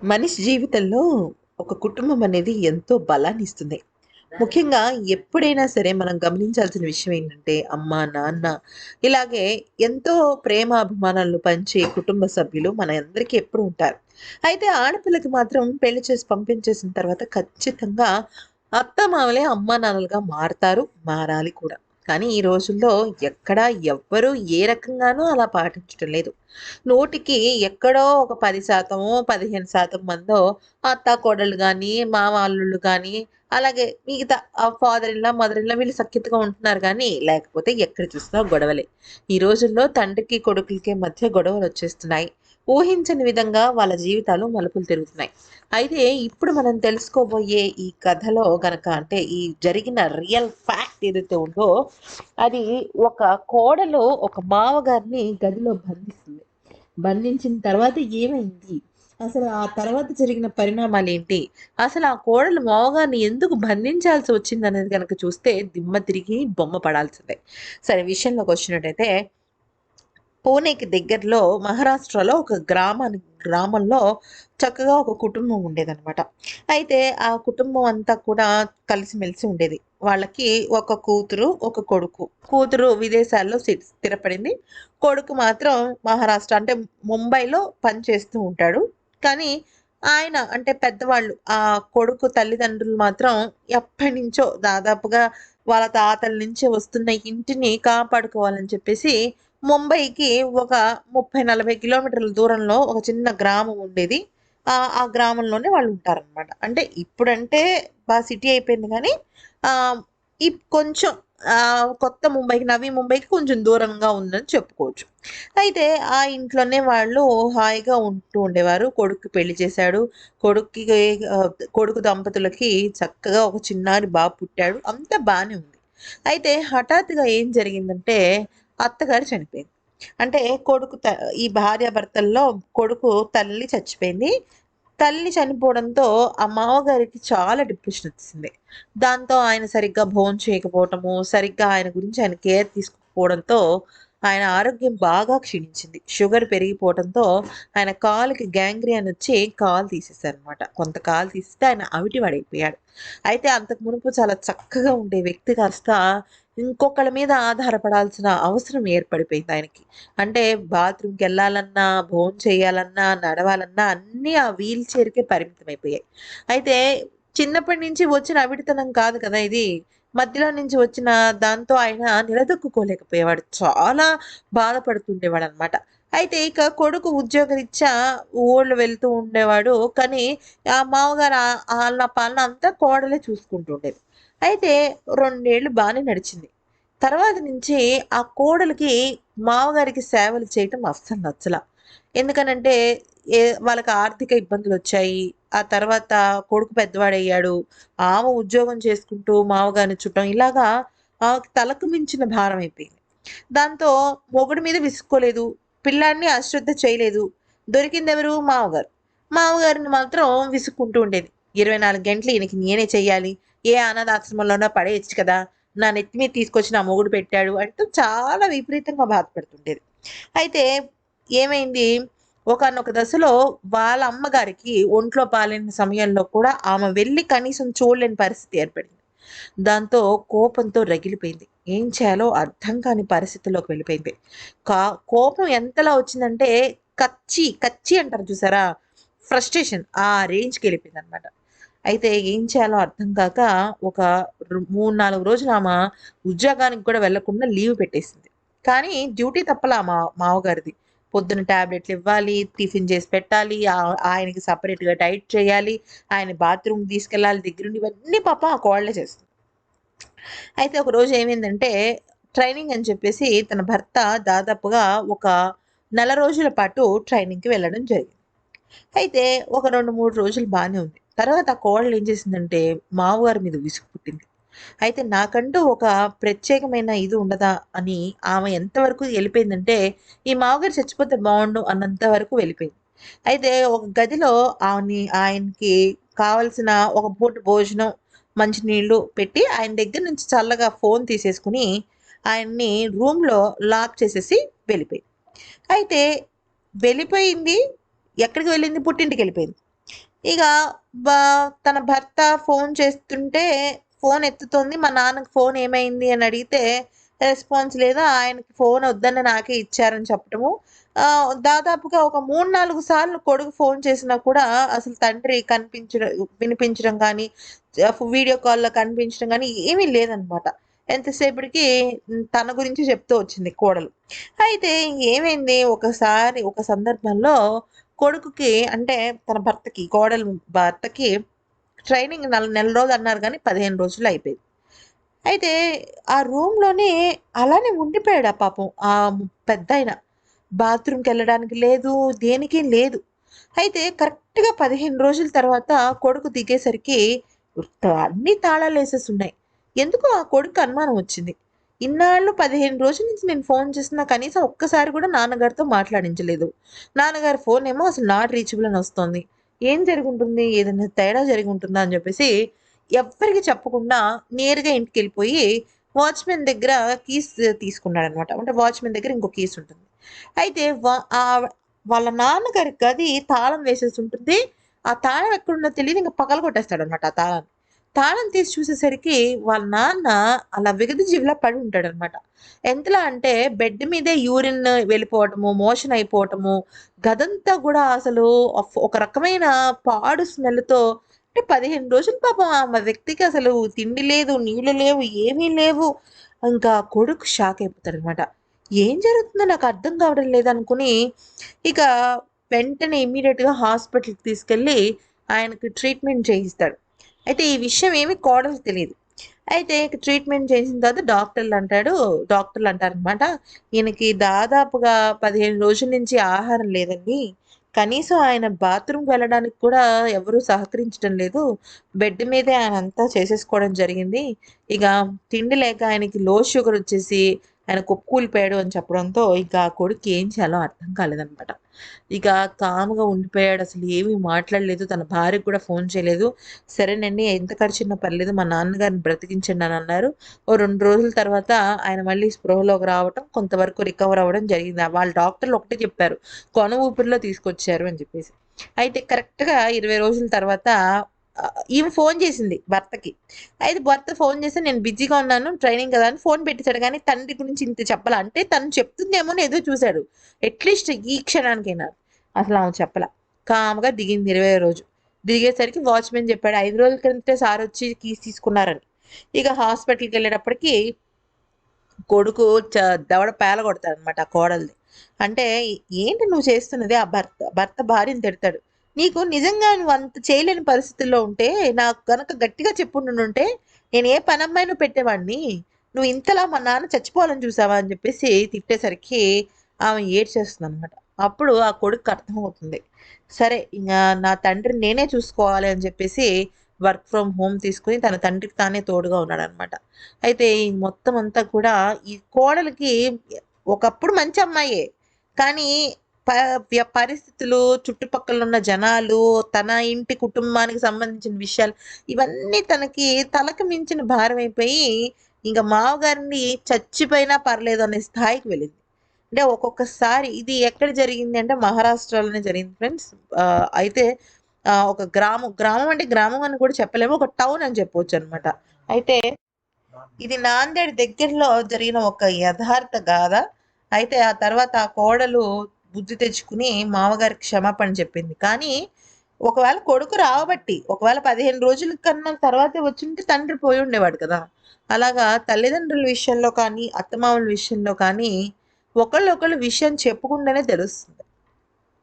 మనిషి జీవితంలో ఒక కుటుంబం అనేది ఎంతో బలాన్ని ఇస్తుంది. ముఖ్యంగా ఎప్పుడైనా సరే మనం గమనించాల్సిన విషయం ఏంటంటే అమ్మ, నాన్న ఇలాగే ఎంతో ప్రేమ, అభిమానాలను పంచే కుటుంబ సభ్యులు మన అందరికీ ఎప్పుడూ ఉంటారు. అయితే ఆడపిల్లకి మాత్రం పెళ్లి చేసి పంపించేసిన తర్వాత ఖచ్చితంగా అత్తమామలే అమ్మానాన్నలుగా మారతారు. మారాలి కూడా. కానీ ఈ రోజుల్లో ఎక్కడా ఎవ్వరు ఏ రకంగానూ అలా పాటించటం లేదు. నూటికి ఎక్కడో ఒక 10% 15% మందో అత్తాకోడళ్ళు గానీ, మామ అల్లుళ్ళు గానీ, అలాగే మిగతా father in law, mother in law వీళ్ళు సఖ్యతగా ఉంటున్నారు గానీ, లేకపోతే ఎక్కడ చూసినా గొడవలే. ఈ రోజుల్లో తండ్రికి, కొడుకులకి మధ్య గొడవలొచ్చేస్తున్నాయి. ఊహించని విధంగా వాళ్ళ జీవితాలు మలుపులు తిరుగుతున్నాయి. అయితే ఇప్పుడు మనం తెలుసుకోబోయే ఈ కథలో గనక అంటే ఈ జరిగిన రియల్ ఫ్యాక్ట్ ఏదైతే ఉందో, అది ఒక కోడలు ఒక మావగారిని గదిలో బంధిస్తుంది. బంధించిన తర్వాత ఏమైంది? అసలు ఆ తర్వాత జరిగిన పరిణామాలేంటి? అసలు ఆ కోడలు మావగారిని ఎందుకు బంధించాల్సి వచ్చిందనేది గనక చూస్తే దిమ్మ తిరిగి బొమ్మ పడాల్సిందే. సరే విషయంలోకొచ్చినట్టయితే పూణేకి దగ్గరలో మహారాష్ట్రలో ఒక గ్రామంలో చక్కగా ఒక కుటుంబం ఉండేదనమాట. అయితే ఆ కుటుంబం అంతా కూడా కలిసిమెలిసి ఉండేది. వాళ్ళకి ఒక కూతురు, ఒక కొడుకు. కూతురు విదేశాల్లో స్థిరపడింది. కొడుకు మాత్రం మహారాష్ట్ర అంటే ముంబైలో పనిచేస్తూ ఉంటాడు. కానీ ఆయన అంటే పెద్దవాళ్ళు ఆ కొడుకు తల్లిదండ్రులు మాత్రం ఎప్పటినుంచో దాదాపుగా వాళ్ళ తాతల నుంచి వస్తున్న ఇంటిని కాపాడుకోవాలని చెప్పేసి ముంబైకి ఒక 30, 40 కిలోమీటర్ల దూరంలో ఒక చిన్న గ్రామం ఉండేది. ఆ గ్రామంలోనే వాళ్ళుంటారనమాట. అంటే ఇప్పుడంటే సిటీ అయిపోయింది గానీ, ఆహ్, కొంచెం కొత్త ముంబైకి, నవీ ముంబైకి కొంచెం దూరంగా ఉందని చెప్పుకోవచ్చు. అయితే ఆ ఇంట్లోనే వాళ్ళు హాయిగా ఉంటూ ఉండేవారు. కొడుక్కి పెళ్లి చేశాడు. కొడుక్కి కొడుకు దంపతులకి చక్కగా ఒక చిన్నారి బాబు పుట్టాడు. అంతా బానే ఉంది. అయితే హఠాత్తుగా ఏం జరిగిందంటే అత్తగారు చనిపోయింది. అంటే కొడుకు త ఈ భార్యాభర్తల్లో కొడుకు తల్లి చచ్చిపోయింది. తల్లి చనిపోవడంతో ఆ మామగారికి చాలా డిప్రెషనొచ్చేసింది. దాంతో ఆయన సరిగ్గా భోంచేయకపోవటము, సరిగ్గా ఆయన గురించి ఆయన కేర్ తీసుకోకపోవడంతో ఆయన ఆరోగ్యం బాగా క్షీణించింది. షుగర్ పెరిగిపోవటంతో ఆయన కాలుకి గ్యాంగ్రీయన్ వచ్చి కాలు తీసేశారనమాట. కొంత కాలు తీసేస్తే ఆయన అవిటి పడైపోయాడు. అయితే అంతకు మునుపు చాలా చక్కగా ఉండే వ్యక్తి కాస్త ఇంకొకళ్ళ మీద ఆధారపడాల్సిన అవసరం ఏర్పడిపోయింది ఆయనకి. అంటే బాత్రూమ్‌కెళ్ళాలన్నా, భోంచేయాలన్నా, నడవాలన్నా అన్నీ ఆ వీల్ చైర్‌కే పరిమితమైపోయాయి. అయితే చిన్నప్పటి నుంచి వచ్చిన అవిటితనం కాదు కదా ఇది. మధ్యలో నుంచి వచ్చిన దాంతో ఆయన నిలదొక్కుకోలేకపోయేవాడు. చాలా బాధపడుతుండేవాడనమాట. అయితే ఇక కొడుకు ఉద్యోగరీత్యా ఊళ్ళు వెళ్తూ ఉండేవాడు. కానీ ఆ మామగారు ఆళ్ళ పాలన అంతా కోడలే చూసుకుంటూ ఉండేది. అయితే 2 ఏళ్ళు బానే నడిచింది. తర్వాత నుంచి ఆ కోడలికి మామగారికి సేవలు చేయటం అస్సలు నచ్చల. ఎందుకనంటే వాళ్ళకి ఆర్థిక ఇబ్బందులొచ్చాయి. ఆ తర్వాత కొడుకు పెద్దవాడయ్యాడు. ఆమె ఉద్యోగం చేసుకుంటూ మామగారిని చూడటం ఇలాగా ఆమెకి తలకు మించిన భారమైపోయింది. దాంతో మొగుడు మీద విసుక్కోలేదు. పిల్లాడిని అశ్రద్ధ చేయలేదు. దొరికిందెవరు? మామగారు. మామగారిని మాత్రం విసుక్కుంటూ ఉండేది. 24 గంటలు ఈయనకి నేనే చెయ్యాలి. ఏ అనాథాశ్రమంలోనో పడేయొచ్చు కదా! నా నెత్తి మీద తీసుకొచ్చి నా మొగుడు పెట్టాడు అంటూ చాలా విపరీతంగా బాధపడుతుండేది. అయితే ఏమైంది? ఒకానొక దశలో వాళ్ళ అమ్మగారికి ఒంట్లో బాలేని సమయంలో కూడా ఆమె వెళ్లి కనీసం చూడలేని పరిస్థితి ఏర్పడింది. దాంతో కోపంతో రగిలిపోయింది. ఏం చేయాలో అర్థం కాని పరిస్థితిలోకి వెళ్ళిపోయింది. కా కోపం ఎంతలా వచ్చిందంటే కచ్చి అంటారు చూసారా? ఫ్రస్ట్రేషన్ ఆ రేంజ్‌కెళ్ళిపోయిందనమాట. అయితే ఏం చేయాలో అర్థం కాక ఒక 3, 4 రోజులు ఉద్యోగానికి కూడా వెళ్ళకుండా లీవ్ పెట్టేసింది. కానీ డ్యూటీ తప్పలా మావగారిది. పొద్దున టాబ్లెట్లివ్వాలి, టిఫిన్ చేసి పెట్టాలి, ఆయనకి సెపరేట్‌గా డైట్ చేయాలి, ఆయన బాత్రూమ్‌కి తీసుకెళ్ళాలి దగ్గరుండి ఇవన్నీ పాపం ఆ కోడలే చేస్తుంది. అయితే ఒకరోజు ఏమైందంటే ట్రైనింగ్ అని చెప్పేసి తన భర్త దాదాపుగా ఒక నెల రోజుల పాటు ట్రైనింగ్‌కి వెళ్ళడం జరిగింది. అయితే ఒక 2, 3 రోజులు బానే ఉంది. తర్వాత ఆ కోడలు ఏం చేసిందంటే, మామగారి మీద విసుగు పుట్టింది. అయితే నాకంటూ ఒక ప్రత్యేకమైన ఇది ఉండదా అని ఆమె ఎంతవరకు ఎళ్ళిపోయిందంటే, ఈ మామగారు చచ్చిపోతే బావుండు అన్నంత వరకు వెళ్ళిపోయింది. అయితే ఒక గదిలో ఆయనకి కావాల్సిన ఒక పూట భోజనం, మంచినీళ్ళు పెట్టి ఆయన దగ్గర నుంచి చల్లగా ఫోను తీసేసుకొని, ఆయన్ని రూమ్‌లో లాక్ చేసేసి వెళ్ళిపోయింది. అయితే వెళ్ళిపోయింది. ఎక్కడికి వెళ్ళింది? పుట్టింటికెళ్ళిపోయింది. ఇక తన భర్త ఫోన్ చేస్తుంటే ఫోన్ ఎత్తుతుంది. మా నాన్నకి ఫోన్ ఏమైంది అని అడిగితే రెస్పాన్స్ లేదు. ఆయనకి ఫోన్ వద్దని నాకే ఇచ్చారని చెప్పటము. దాదాపుగా ఒక 3, 4 సార్లు కొడుకు ఫోన్ చేసినా కూడా అసలు తండ్రి వినిపించడం కానీ, వీడియో కాల్‌లో కనిపించడం గానీ ఏమీ లేదనమాట. ఎంతసేపటికి తన గురించి చెప్తూ వచ్చింది కోడలు. అయితే ఏమైంది ఒకసారి ఒక సందర్భంలో కొడుకుకి అంటే తన కోడలు భర్తకి ట్రైనింగ్ నెల రోజులన్నారు గానీ 15 రోజుల్లో అయిపోయింది. అయితే ఆ రూమ్‌లోనే అలానే ఉండిపోయాడు పాపం పెద్దాయన. బాత్రూమ్‌కెళ్ళడానికి లేదు, దేనికి లేదు. అయితే కరెక్ట్‌గా 15 రోజుల తర్వాత కొడుకు దిగేసరికి అన్ని తాళాలేసేసున్నాయి. ఎందుకో ఆ కొడుక్కి అనుమానం వచ్చింది. ఇన్నాళ్ళు 15 రోజుల నుంచి నేను ఫోన్ చేసినా కనీసం ఒక్కసారి కూడా నాన్నగారితో మాట్లాడించలేదు. నాన్నగారి ఫోనేమో అసలు నాట్ రీచబుల్ అని వస్తోంది. ఏం జరిగుంటుంది? ఏదైనా తేడా జరిగుంటుందా? అని చెప్పేసి ఎవ్వరికీ చెప్పకుండా నేరుగా ఇంటికెళ్ళిపోయి వాచ్‌మెన్ దగ్గర కీస్ తీసుకున్నాడనమాట. అంటే వాచ్‌మెన్ దగ్గర ఇంకో కీస్ ఉంటుంది. అయితే వాళ్ళ నాన్నగారి గది తాళం వేసేసుంటుంది. ఆ తాళం ఎక్కడుందో తెలీదు. ఇంక పగలగొట్టేస్తాడనమాట ఆ తాళాన్ని. తాళం తీసి చూసేసరికి వాళ్ళ నాన్న అలా విగతజీవిలా పడి ఉంటాడనమాట. ఎంతలా అంటే బెడ్ మీదే యూరిన్ వెళ్ళిపోవటము, మోషన్ అయిపోవటము, గదంతా గూడా అసలు ఒక రకమైన పాడు స్మెల్‌తో అంటే 15 రోజులు పాపం ఆ వ్యక్తికి అసలు తిండి లేదు, నీళ్లు లేవు, ఏమీ లేవు. ఇంకా కొడుకు షాక్ అయిపోతాడనమాట. ఏం జరుగుతుందో నాకు అర్థం కావడం లేదనుకుని, ఇక వెంటనే ఇమ్మీడియేట్‌గా హాస్పిటల్‌కి తీసుకెళ్ళి ఆయనకి ట్రీట్మెంట్ చేయిస్తాడు. అయితే ఈ విషయం ఏమి కోడలికి తెలీదు. అయితే ఇక ట్రీట్మెంట్ చేసిన తర్వాత డాక్టర్లంటారనమాట, "ఈయనకి దాదాపుగా 15 రోజుల నుంచి ఆహారం లేదండి. కనీసం ఆయన బాత్రూమ్‌కి వెళ్ళడానికి కూడా ఎవరు సహకరించడం లేదు. బెడ్ మీదే ఆయనంతా చేసేసుకోవడం జరిగింది. ఇక తిండి లేక ఆయనకి లో షుగర్ వచ్చేసి ఆయన కుప్పకూలిపోయాడు" అని చెప్పడంతో ఇక ఆ కొడుక్కి ఏం చేయాలో అర్థం కాలేదనమాట. ఇక కామ్‌గా ఉండిపోయాడు. అసలు ఏమీ మాట్లాడలేదు. తన భార్యకి కూడా ఫోన్ చేయలేదు. సరేనండి ఎంత ఖర్చున్నా పర్లేదు మా నాన్నగారిని బ్రతికించండి అని అన్నారు. ఓ 2 రోజుల తర్వాత ఆయన మళ్ళీ స్పృహలోకి రావటం, కొంతవరకు రికవర్ అవ్వడం జరిగింది. వాళ్ళ డాక్టర్లు ఒకటే చెప్పారు. కొన ఊపిరిలో తీసుకొచ్చారు అని చెప్పేసి. అయితే కరెక్ట్‌గా 20 రోజుల తర్వాత ఈమె ఫోన్ చేసింది భర్తకి. అయితే భర్త ఫోన్ చేసి నేను బిజీగా ఉన్నాను ట్రైనింగ్ కదా అని ఫోన్ పెట్టేసాడు. కానీ తండ్రి గురించి ఇంత చెప్పలా. అంటే తను చెప్తుందేమో అని ఎదురు చూసాడు. అట్‌లీస్ట్ ఈ క్షణానికైనా. అసలు ఆమె చెప్పలా. కామ్‌గా దిగింది 20వ రోజు. దిగేసరికి వాచ్‌మెన్ చెప్పాడు 5 రోజుల క్రితమే సారొచ్చి కీస్ తీసుకున్నారని. ఇక హాస్పిటల్‌కెళ్ళేటప్పటికి కొడుకు దవడ పేలగొడతాడనమాట ఆ కోడలిది. అంటే ఏంటి నువ్వు చేస్తున్నది? ఆ భర్త భార్యని తిడతాడు. నీకు నిజంగా నువ్వంత చేయలేని పరిస్థితుల్లో ఉంటే, నాకు గనక గట్టిగా చెప్పుండుంటే, నేను ఏ పనమ్మాయినో పెట్టేవాడిని. నువ్వు ఇంతలా మా నాన్న చచ్చిపోవాలని చూసావా? అని చెప్పేసి తిట్టేసరికి ఆమె ఏడ్చేస్తుందనమాట. అప్పుడు ఆ కొడుక్కి అర్థమవుతుంది. సరే ఇంగ నా తండ్రిని నేనే చూసుకోవాలి అని చెప్పేసి వర్క్ ఫ్రమ్ హోమ్ తీసుకొని తన తండ్రికి తానే తోడుగా ఉన్నాడనమాట. అయితే ఈ మొత్తం అంతా కూడా ఈ కోడలికి ఒకప్పుడు మంచి అమ్మాయే. కానీ ప పరిస్థితులు, చుట్టుపక్కలున్న జనాలు, తన ఇంటి కుటుంబానికి సంబంధించిన విషయాలు ఇవన్నీ తనకి తలకు మించిన భారమైపోయి, ఇంక మావగారిని చచ్చిపోయినా పర్లేదు అనే స్థాయికి వెళ్ళింది. అంటే ఒక్కొక్కసారి ఇది ఎక్కడ జరిగింది అంటే మహారాష్ట్రలోనే జరిగింది ఫ్రెండ్స్. అయితే ఒక గ్రామం అంటే గ్రామం అని కూడా చెప్పలేము. ఒక టౌన్ అని చెప్పొచ్చనమాట. అయితే ఇది నాందేడ్ దగ్గరలో జరిగిన ఒక యథార్థ గాథ. అయితే ఆ తర్వాత ఆ కోడలు బుద్ధి తెచ్చుకుని మామగారికి క్షమాపణ చెప్పింది. కానీ ఒకవేళ కొడుకు రాబట్టి, ఒకవేళ 15 రోజుల కన్నా తర్వాతే వచ్చుంటే తండ్రి పోయుండేవాడు కదా! అలాగా తల్లిదండ్రుల విషయంలో కానీ, అత్తమామల విషయంలో కానీ ఒకళ్ళొకళ్ళు విషయం చెప్పుకుంటేనే తెలుస్తుంది.